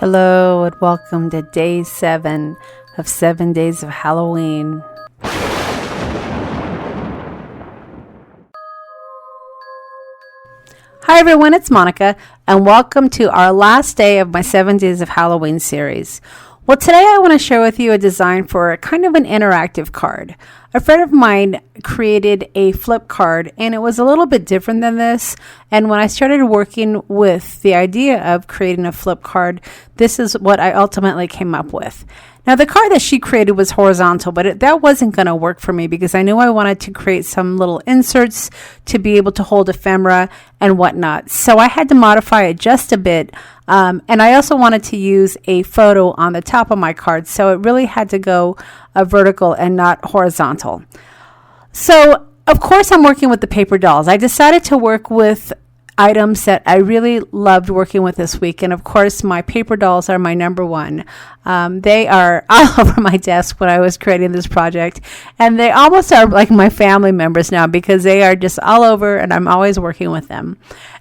Hello and welcome to day 7 of 7 days of Halloween. Hi everyone, it's Monica and welcome to our last day of my 7 days of Halloween series. Well, today I want to share with you a design for kind of an interactive card. A friend of mine created a flip card and it was a little bit different than this. And when I started working with the idea of creating a flip card, this is what I ultimately came up with. Now, the card that she created was horizontal, but that wasn't going to work for me because I knew I wanted to create some little inserts to be able to hold ephemera and whatnot. So I had to modify it just a bit. And I also wanted to use a photo on the top of my card. So it really had to go vertical and not horizontal. So, of course, I'm working with the paper dolls. I decided to work with items that I really loved working with this week. And of course, my paper dolls are my number one. They are all over my desk when I was creating this project. And they almost are like my family members now because they are just all over and I'm always working with them.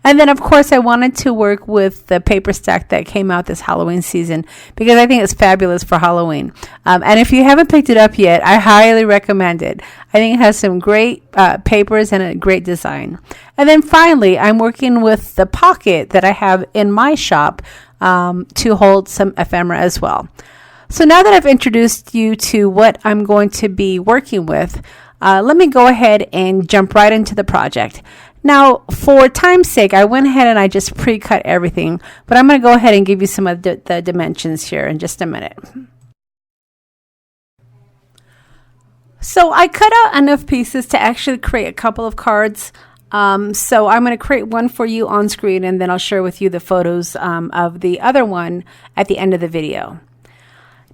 And then, of course, I wanted to work with the paper stack that came out this Halloween season because I think it's fabulous for Halloween. And if you haven't picked it up yet, I highly recommend it. I think it has some great papers and a great design. And then finally, I'm working with the pocket that I have in my shop to hold some ephemera as well. So now that I've introduced you to what I'm going to be working with, let me go ahead and jump right into the project. Now, for time's sake, I went ahead and I just pre-cut everything, but I'm going to go ahead and give you some of the dimensions here in just a minute. So I cut out enough pieces to actually create a couple of cards. So I'm going to create one for you on screen and then I'll share with you the photos of the other one at the end of the video.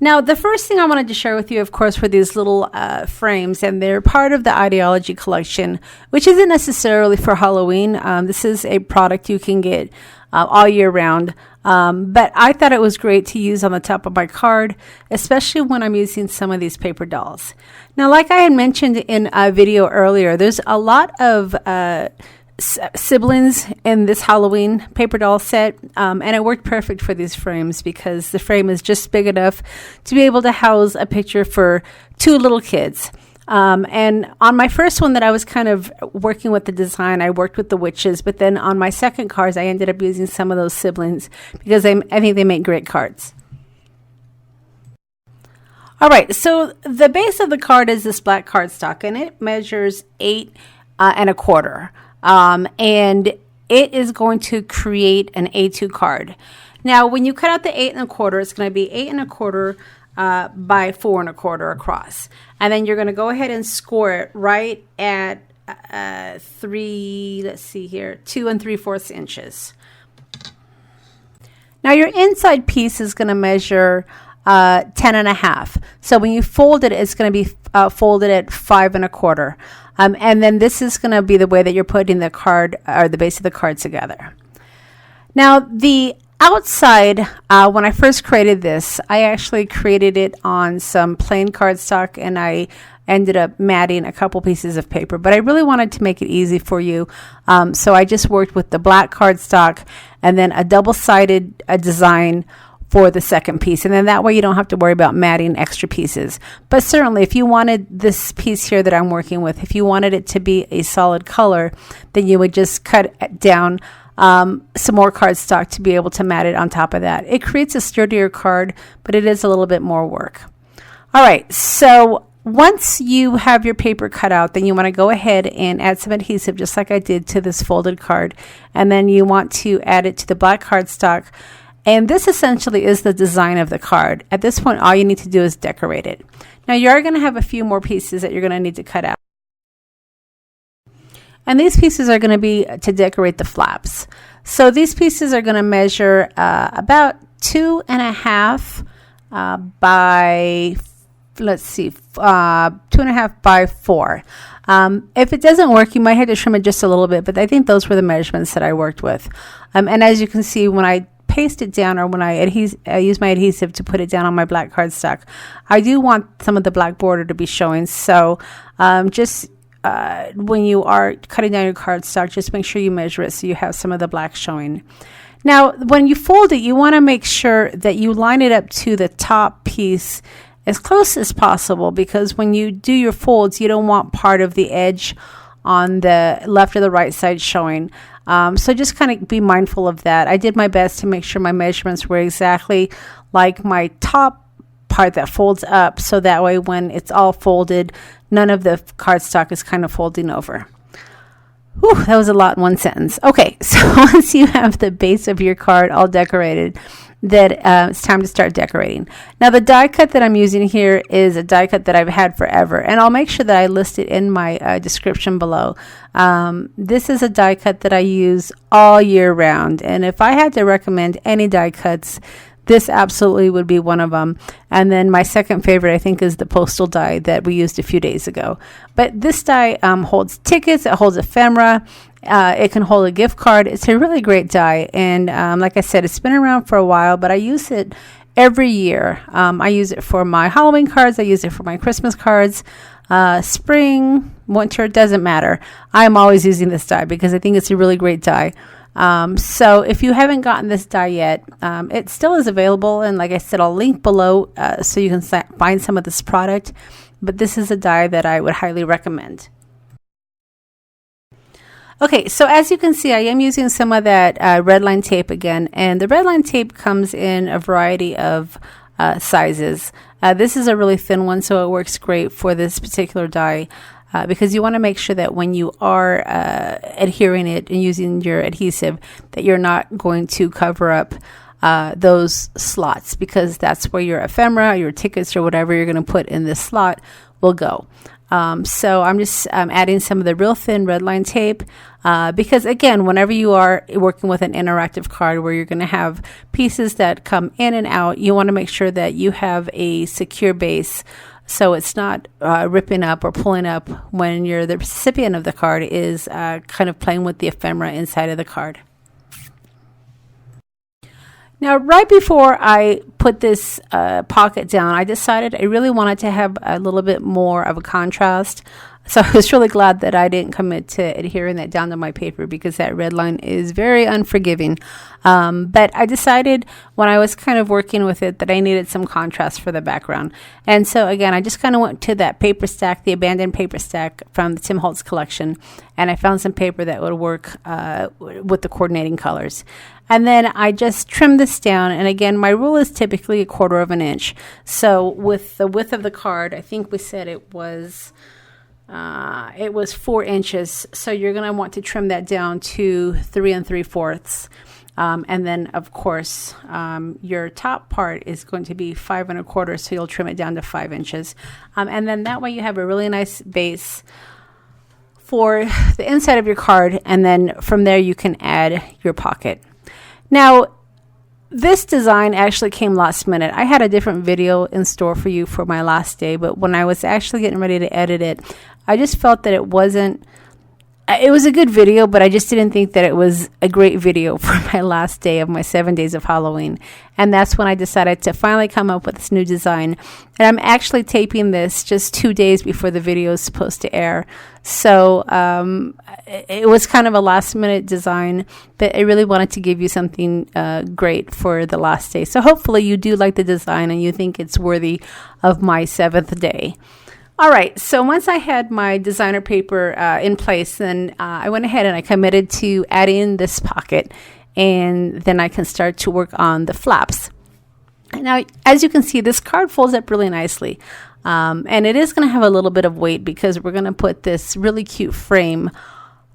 Now, the first thing I wanted to share with you, of course, were these little frames, and they're part of the Idea-Ology collection, which isn't necessarily for Halloween. This is a product you can get all year round. But I thought it was great to use on the top of my card, especially when I'm using some of these paper dolls. Now, like I had mentioned in a video earlier, there's a lot of siblings in this Halloween paper doll set, and it worked perfect for these frames because the frame is just big enough to be able to house a picture for 2 little kids. And on my first one that I was kind of working with the design, I worked with the witches, but then on my second cards, I ended up using some of those siblings because I think they make great cards. All right, so the base of the card is this black cardstock, and it measures 8 1/4. And it is going to create an A2 card. Now, when you cut out the 8 1/4, it's going to be 8 1/4 by 4 1/4 across. And then you're going to go ahead and score it right at 2 3/4 inches. Now, your inside piece is going to measure 10 1/2. So when you fold it, it's going to be folded at 5 1/4. And then this is going to be the way that you're putting the card or the base of the card together. Now, the outside, when I first created this, I actually created it on some plain cardstock and I ended up matting a couple pieces of paper. But I really wanted to make it easy for you. So I just worked with the black cardstock and then a double-sided design for the second piece, and then that way you don't have to worry about matting extra pieces. But certainly if you wanted this piece here that I'm working with, if you wanted it to be a solid color, then you would just cut down some more cardstock to be able to mat it on top of that. It creates a sturdier card, but it is a little bit more work. All right, so once you have your paper cut out, then you want to go ahead and add some adhesive just like I did to this folded card, and then you want to add it to the black cardstock. And this essentially is the design of the card. At this point, all you need to do is decorate it. Now, you are going to have a few more pieces that you're going to need to cut out. And these pieces are going to be to decorate the flaps. So these pieces are going to measure about 2 1/2 by, 2.5 by 4. If it doesn't work, you might have to trim it just a little bit, but I think those were the measurements that I worked with. And as you can see, when I paste it down or when I use my adhesive to put it down on my black cardstock, I do want some of the black border to be showing. So when you are cutting down your cardstock, just make sure you measure it so you have some of the black showing. Now, when you fold it, you want to make sure that you line it up to the top piece as close as possible, because when you do your folds, you don't want part of the edge on the left or the right side showing. So just kind of be mindful of that. I did my best to make sure my measurements were exactly like my top part that folds up, so that way when it's all folded, none of the cardstock is kind of folding over. Whew, that was a lot in one sentence. Okay, so once you have the base of your card all decorated, that it's time to start decorating. Now, the die cut that I'm using here is a die cut that I've had forever, and I'll make sure that I list it in my description below. This is a die cut that I use all year round, and if I had to recommend any die cuts, this absolutely would be one of them. And then my second favorite, I think, is the postal die that we used a few days ago. But this die holds tickets, it holds ephemera, it can hold a gift card. It's a really great die. And like I said, it's been around for a while, but I use it every year. I use it for my Halloween cards, I use it for my Christmas cards, spring, winter, doesn't matter. I'm always using this die because I think it's a really great die. So if you haven't gotten this die yet, it still is available, and like I said, I'll link below so you can find some of this product, but this is a die that I would highly recommend. Okay, so as you can see, I am using some of that Redline tape again, and the Redline tape comes in a variety of sizes. This is a really thin one, so it works great for this particular die. Because you want to make sure that when you are adhering it and using your adhesive, that you're not going to cover up those slots, because that's where your ephemera, your tickets, or whatever you're going to put in this slot will go. So I'm just adding some of the real thin Redline tape because, again, whenever you are working with an interactive card where you're going to have pieces that come in and out, you want to make sure that you have a secure base, so it's not ripping up or pulling up when you're the recipient of the card is kind of playing with the ephemera inside of the card. Now, right before I put this pocket down, I decided I really wanted to have a little bit more of a contrast. So I was really glad that I didn't commit to adhering that down to my paper, because that Redline is very unforgiving. But I decided when I was kind of working with it that I needed some contrast for the background. And so again, I just kind of went to that paper stack, the abandoned paper stack from the Tim Holtz collection, and I found some paper that would work with the coordinating colors. And then I just trimmed this down. And again, my rule is typically 1/4 of an inch. So with the width of the card, I think we said it was 4 inches. So you're going to want to trim that down to 3 3/4. And then, of course, your top part is going to be 5 1/4. So you'll trim it down to 5 inches. And then that way you have a really nice base for the inside of your card. And then from there you can add your pocket. Now, this design actually came last minute. I had a different video in store for you for my last day, but when I was actually getting ready to edit it, I just felt that it was a good video, but I just didn't think that it was a great video for my last day of my 7 days of Halloween. And that's when I decided to finally come up with this new design. And I'm actually taping this just 2 days before the video is supposed to air. So it was kind of a last minute design, but I really wanted to give you something great for the last day. So hopefully you do like the design and you think it's worthy of my 7th day. All right, so once I had my designer paper in place, then I went ahead and I committed to adding this pocket, and then I can start to work on the flaps. Now, as you can see, this card folds up really nicely, and it is going to have a little bit of weight because we're going to put this really cute frame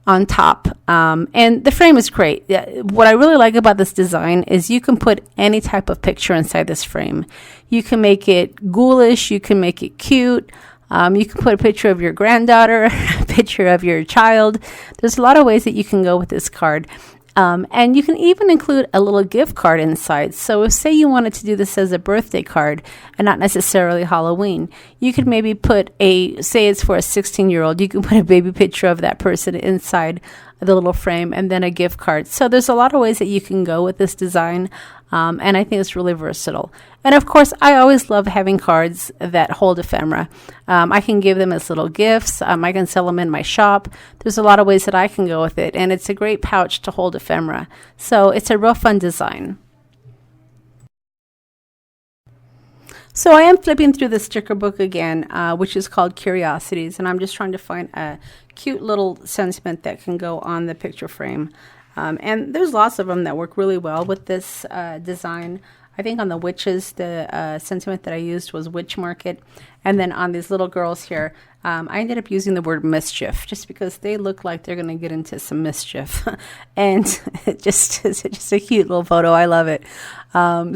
on top, and the frame is great. What I really like about this design is you can put any type of picture inside this frame. You can make it ghoulish, you can make it cute. You can put a picture of your granddaughter, a picture of your child. There's a lot of ways that you can go with this card. And you can even include a little gift card inside. So if, say, you wanted to do this as a birthday card and not necessarily Halloween, you could maybe put say it's for a 16-year-old, you can put a baby picture of that person inside the little frame, and then a gift card. So there's a lot of ways that you can go with this design, and I think it's really versatile. And of course, I always love having cards that hold ephemera. I can give them as little gifts. I can sell them in my shop. There's a lot of ways that I can go with it, and it's a great pouch to hold ephemera. So it's a real fun design. So I am flipping through the sticker book again, which is called Curiosities, and I'm just trying to find a cute little sentiment that can go on the picture frame. And there's lots of them that work really well with this design. I think on the witches, the sentiment that I used was witch market. And then on these little girls here, I ended up using the word mischief just because they look like they're going to get into some mischief. And it's just a cute little photo. I love it.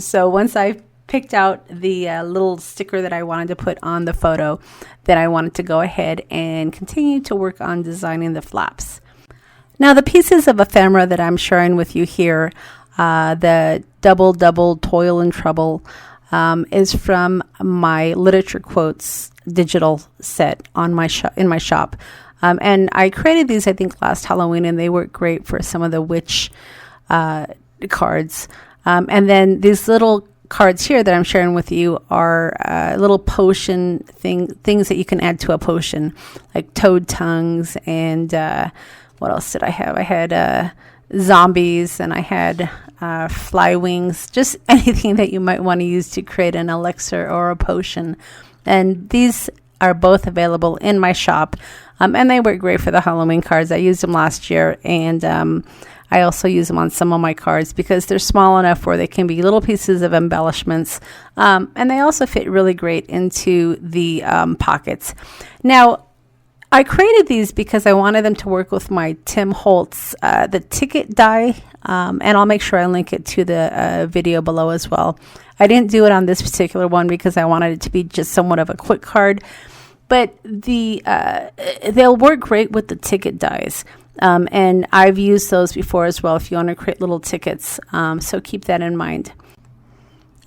So once I picked out the little sticker that I wanted to put on the photo, then I wanted to go ahead and continue to work on designing the flaps. Now the pieces of ephemera that I'm sharing with you here, the double toil and trouble, is from my literature quotes digital set on my in my shop. And I created these, I think, last Halloween, and they work great for some of the witch cards. And then these little cards here that I'm sharing with you are little potion things that you can add to a potion, like toad tongues, and what else did I have? I had zombies, and I had fly wings, just anything that you might want to use to create an elixir or a potion. And these are both available in my shop, and they work great for the Halloween cards. I used them last year, and I also use them on some of my cards because they're small enough where they can be little pieces of embellishments, and they also fit really great into the pockets. Now, I created these because I wanted them to work with my Tim Holtz, the ticket die, and I'll make sure I link it to the video below as well. I didn't do it on this particular one because I wanted it to be just somewhat of a quick card, but they'll work great with the ticket dies. And I've used those before as well if you want to create little tickets, so keep that in mind.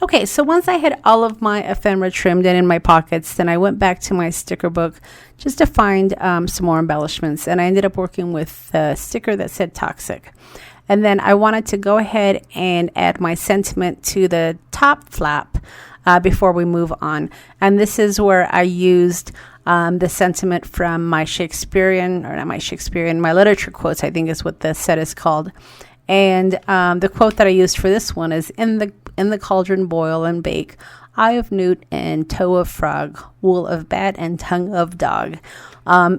Okay, so once I had all of my ephemera trimmed and in my pockets, then I went back to my sticker book just to find some more embellishments, and I ended up working with a sticker that said toxic. And then I wanted to go ahead and add my sentiment to the top flap before we move on. And this is where I used the sentiment from my my literature quotes, I think is what the set is called. And the quote that I used for this one is, in the cauldron boil and bake, eye of newt and toe of frog, wool of bat and tongue of dog.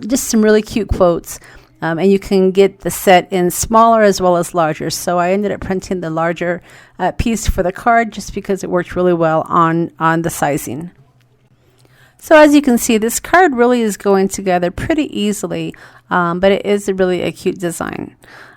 Just some really cute quotes. And you can get the set in smaller as well as larger. So I ended up printing the larger piece for the card just because it worked really well on the sizing. So as you can see, this card really is going together pretty easily, but it is really a cute design.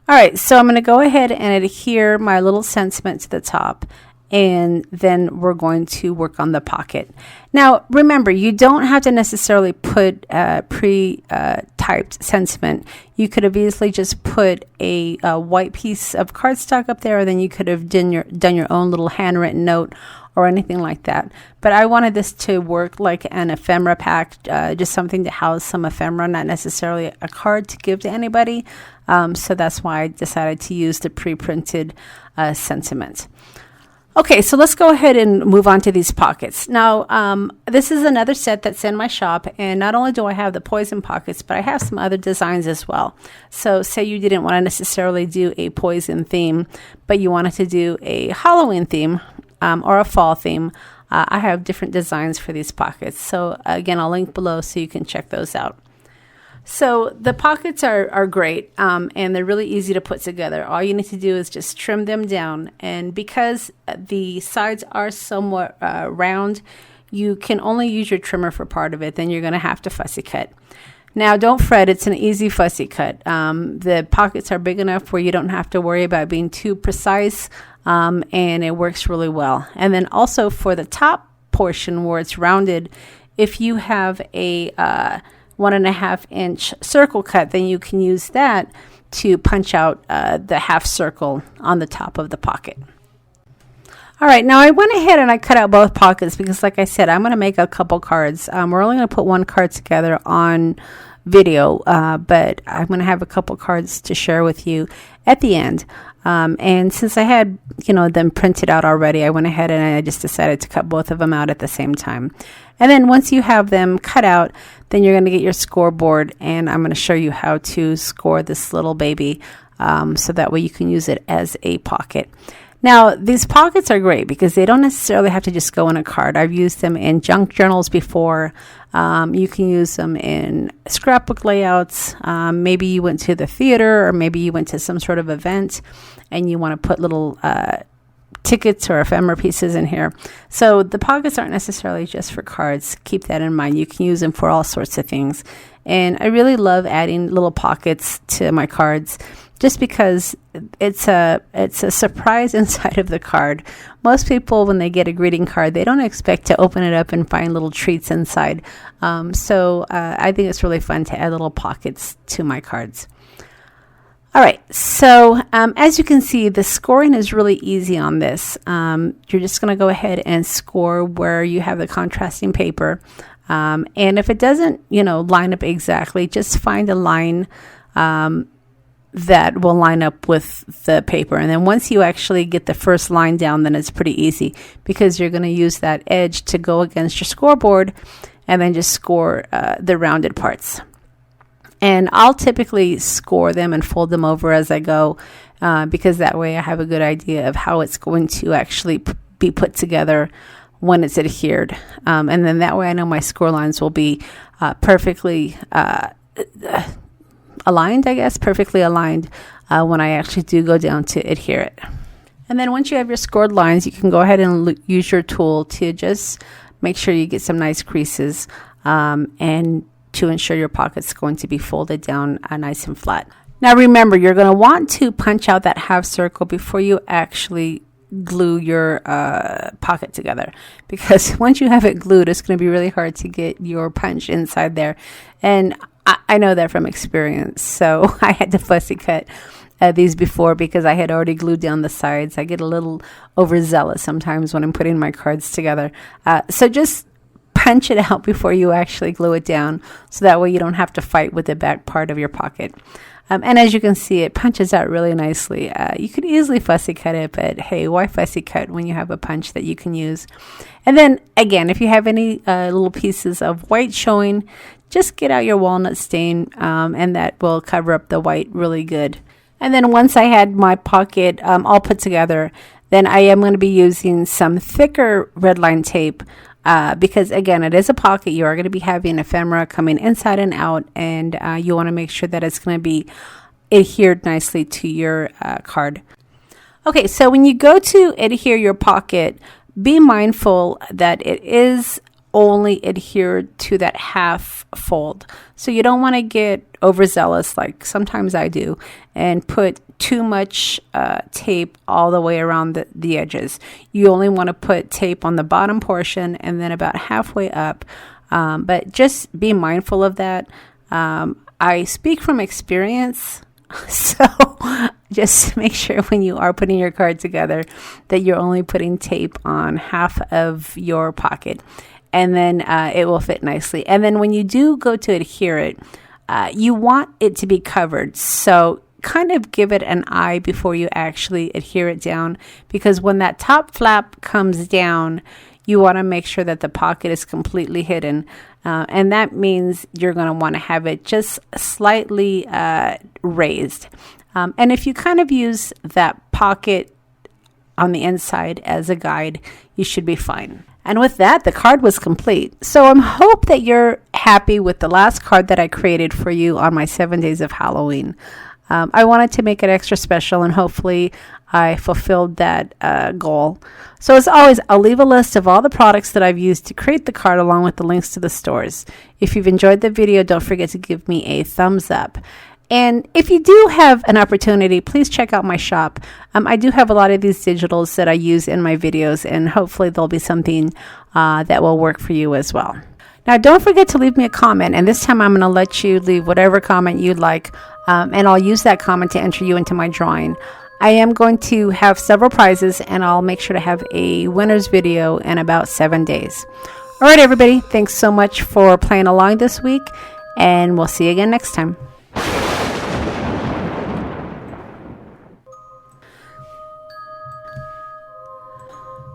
All right, so I'm going to go ahead and adhere my little sentiment to the top, and then we're going to work on the pocket. Now, remember, you don't have to necessarily put pre-typed sentiment. You could have easily just put a white piece of cardstock up there, or then you could have done your own little handwritten note or anything like that. But I wanted this to work like an ephemera pack, just something to house some ephemera, not necessarily a card to give to anybody. So that's why I decided to use the pre-printed sentiment. Okay, so let's go ahead and move on to these pockets. Now, this is another set that's in my shop, and not only do I have the poison pockets, but I have some other designs as well. So say you didn't want to necessarily do a poison theme, but you wanted to do a Halloween theme or a fall theme. I have different designs for these pockets. So again, I'll link below so you can check those out. So the pockets are great, and they're really easy to put together. All you need to do is just trim them down. And because the sides are somewhat round, you can only use your trimmer for part of it. Then you're going to have to fussy cut. Now, don't fret. It's an easy fussy cut. The pockets are big enough where you don't have to worry about being too precise, and it works really well. And then also for the top portion where it's rounded, if you have a 1.5 inch circle cut, then you can use that to punch out the half circle on the top of the pocket. All right, now I went ahead and I cut out both pockets because, like I said, I'm going to make a couple cards. We're only going to put one card together on video, but I'm going to have a couple cards to share with you at the end. And since I had, them printed out already, I went ahead and I just decided to cut both of them out at the same time. And then once you have them cut out, then you're going to get your scoreboard, and I'm going to show you how to score this little baby, so that way you can use it as a pocket. Now, these pockets are great because they don't necessarily have to just go in a card. I've used them in junk journals before. You can use them in scrapbook layouts. Maybe you went to the theater, or maybe you went to some sort of event and you want to put little tickets or ephemera pieces in here. So the pockets aren't necessarily just for cards. Keep that in mind. You can use them for all sorts of things. And I really love adding little pockets to my cards, just because it's a surprise inside of the card. Most people, when they get a greeting card, they don't expect to open it up and find little treats inside. So I think it's really fun to add little pockets to my cards. All right, so as you can see, the scoring is really easy on this. You're just going to go ahead and score where you have the contrasting paper. And if it doesn't, line up exactly, just find a line that will line up with the paper. And then once you actually get the first line down, then it's pretty easy, because you're going to use that edge to go against your scoreboard and then just score the rounded parts. And I'll typically score them and fold them over as I go, because that way I have a good idea of how it's going to actually be put together when it's adhered. And then that way I know my score lines will be perfectly aligned, perfectly aligned when I actually do go down to adhere it. And then once you have your scored lines, you can go ahead and use your tool to just make sure you get some nice creases, and to ensure your pocket's going to be folded down nice and flat. Now remember, you're going to want to punch out that half circle before you actually glue your pocket together, because once you have it glued, it's going to be really hard to get your punch inside there. And I know that from experience, so I had to fussy cut these before, because I had already glued down the sides. I get a little overzealous sometimes when I'm putting my cards together. So just punch it out before you actually glue it down, so that way you don't have to fight with the back part of your pocket. And as you can see, it punches out really nicely. You could easily fussy cut it, but hey, why fussy cut when you have a punch that you can use? And then again, if you have any little pieces of white showing, just get out your walnut stain, and that will cover up the white really good. And then once I had my pocket all put together, then I am going to be using some thicker Redline tape, because again, it is a pocket. You are going to be having ephemera coming inside and out, and you want to make sure that it's going to be adhered nicely to your card. Okay, so when you go to adhere your pocket, be mindful that it is only adhered to that half fold. So you don't want to get overzealous, like sometimes I do, and put too much tape all the way around the edges. You only want to put tape on the bottom portion and then about halfway up. But just be mindful of that. I speak from experience, so just make sure when you are putting your card together that you're only putting tape on half of your pocket, and then it will fit nicely. And then when you do go to adhere it, you want it to be covered. So kind of give it an eye before you actually adhere it down, because when that top flap comes down, you want to make sure that the pocket is completely hidden. And that means you're going to want to have it just slightly raised. And if you kind of use that pocket on the inside as a guide, you should be fine. And with that, the card was complete. So I hope that you're happy with the last card that I created for you on my 7 days of Halloween. I wanted to make it extra special, and hopefully I fulfilled that goal. So as always, I'll leave a list of all the products that I've used to create the card, along with the links to the stores. If you've enjoyed the video, don't forget to give me a thumbs up. And if you do have an opportunity, please check out my shop. I do have a lot of these digitals that I use in my videos, and hopefully there'll be something that will work for you as well. Now, don't forget to leave me a comment, and this time I'm going to let you leave whatever comment you'd like, and I'll use that comment to enter you into my drawing. I am going to have several prizes, and I'll make sure to have a winner's video in about 7 days. All right, everybody, thanks so much for playing along this week, and we'll see you again next time.